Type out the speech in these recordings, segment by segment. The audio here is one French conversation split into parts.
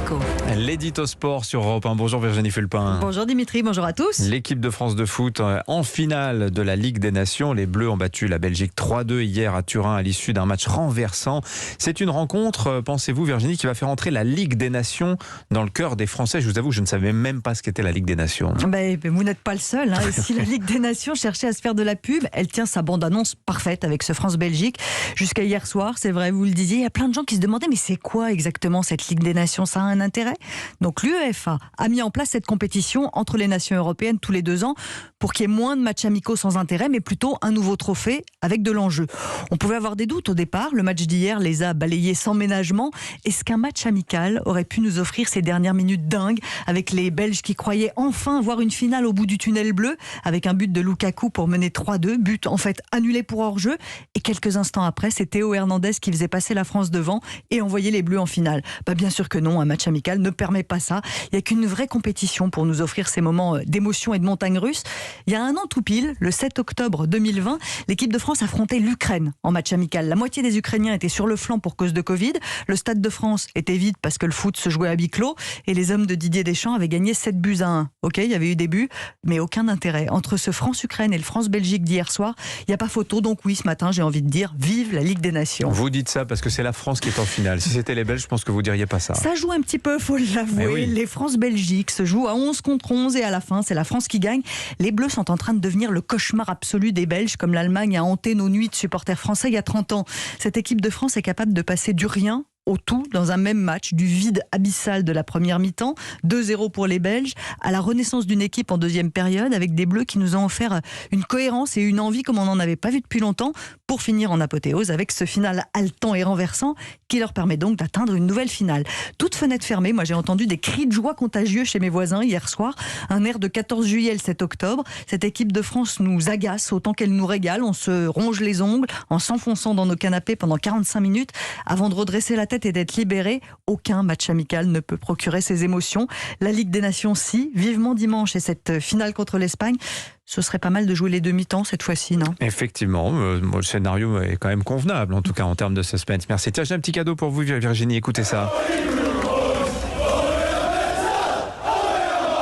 Monaco. L'édito sport sur Europe 1. Bonjour Virginie Fulpin. Bonjour Dimitri, bonjour à tous. L'équipe de France de foot en finale de la Ligue des Nations. Les Bleus ont battu la Belgique 3-2 hier à Turin à l'issue d'un match renversant. C'est une rencontre, pensez-vous Virginie, qui va faire entrer la Ligue des Nations dans le cœur des Français. Je vous avoue, je ne savais même pas ce qu'était la Ligue des Nations. Vous n'êtes pas le seul. Et si la Ligue des Nations cherchait à se faire de la pub, elle tient sa bande-annonce parfaite avec ce France-Belgique. Jusqu'à hier soir, c'est vrai, vous le disiez, il y a plein de gens qui se demandaient mais c'est quoi exactement cette Ligue des Nations? Ça a un intérêt? Donc l'UEFA a mis en place cette compétition entre les nations européennes tous les 2 ans pour qu'il y ait moins de matchs amicaux sans intérêt, mais plutôt un nouveau trophée avec de l'enjeu. On pouvait avoir des doutes au départ. Le match d'hier les a balayés sans ménagement. Est-ce qu'un match amical aurait pu nous offrir ces dernières minutes dingues avec les Belges qui croyaient enfin voir une finale au bout du tunnel bleu avec un but de Lukaku pour mener 3-2, but en fait annulé pour hors-jeu, et quelques instants après c'est Théo Hernandez qui faisait passer la France devant et envoyer les Bleus en finale. Bien sûr que non, un match amical ne permet pas ça. Il n'y a qu'une vraie compétition pour nous offrir ces moments d'émotion et de montagne russe. Il y a un an tout pile, le 7 octobre 2020, l'équipe de France affrontait l'Ukraine en match amical. La moitié des Ukrainiens étaient sur le flanc pour cause de Covid. Le Stade de France était vide parce que le foot se jouait à huis clos et les hommes de Didier Deschamps avaient gagné 7-1. Ok, il y avait eu des buts, mais aucun intérêt. Entre ce France-Ukraine et le France-Belgique d'hier soir, il n'y a pas photo. Donc oui, ce matin, j'ai envie de dire vive la Ligue des Nations. Vous dites ça parce que c'est la France qui est en finale. Si c'était les Belges, je pense que vous diriez pas ça. Ça joue un petit peu, faut l'avouer. Oui. Les France-Belgique se jouent à 11 contre 11 et à la fin, c'est la France qui gagne. Les Bleus sont en train de devenir le cauchemar absolu des Belges, comme l'Allemagne a hanté nos nuits de supporters français il y a 30 ans. Cette équipe de France est capable de passer du rien au tout dans un même match, du vide abyssal de la première mi-temps, 2-0 pour les Belges, à la renaissance d'une équipe en deuxième période avec des Bleus qui nous ont offert une cohérence et une envie comme on n'en avait pas vu depuis longtemps, pour finir en apothéose avec ce final haletant et renversant qui leur permet donc d'atteindre une nouvelle finale. Toute fenêtre fermée, moi j'ai entendu des cris de joie contagieux chez mes voisins hier soir, un air de 14 juillet le 7 octobre. Cette équipe de France nous agace autant qu'elle nous régale, on se ronge les ongles en s'enfonçant dans nos canapés pendant 45 minutes avant de redresser la tête et d'être libéré. Aucun match amical ne peut procurer ces émotions. La Ligue des Nations, si, vivement dimanche et cette finale contre l'Espagne. Ce serait pas mal de jouer les demi-temps cette fois-ci, non? Effectivement, le scénario est quand même convenable, en tout cas en termes de suspense. Merci. Tiens, j'ai un petit cadeau pour vous Virginie, écoutez ça.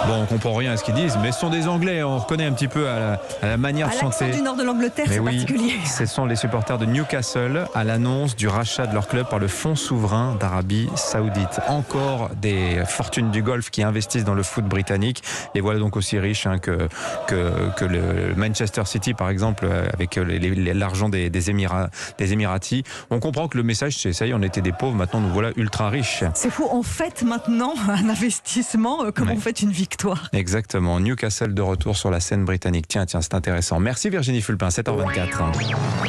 Bon, on comprend rien à ce qu'ils disent, mais ce sont des Anglais. On reconnaît un petit peu à la manière de chanter. L'accent du nord de l'Angleterre, c'est particulier. Ce sont les supporters de Newcastle à l'annonce du rachat de leur club par le Fonds souverain d'Arabie Saoudite. Encore des fortunes du Golfe qui investissent dans le foot britannique. Les voilà donc aussi riches que le Manchester City, par exemple, avec l'argent des Émiratis. On comprend que le message, c'est ça y est, on était des pauvres, maintenant nous voilà ultra riches. C'est fou, on fête maintenant un investissement comme on fête une victoire. Exactement, Newcastle de retour sur la scène britannique. Tiens, c'est intéressant. Merci Virginie Fulpin, 7h24.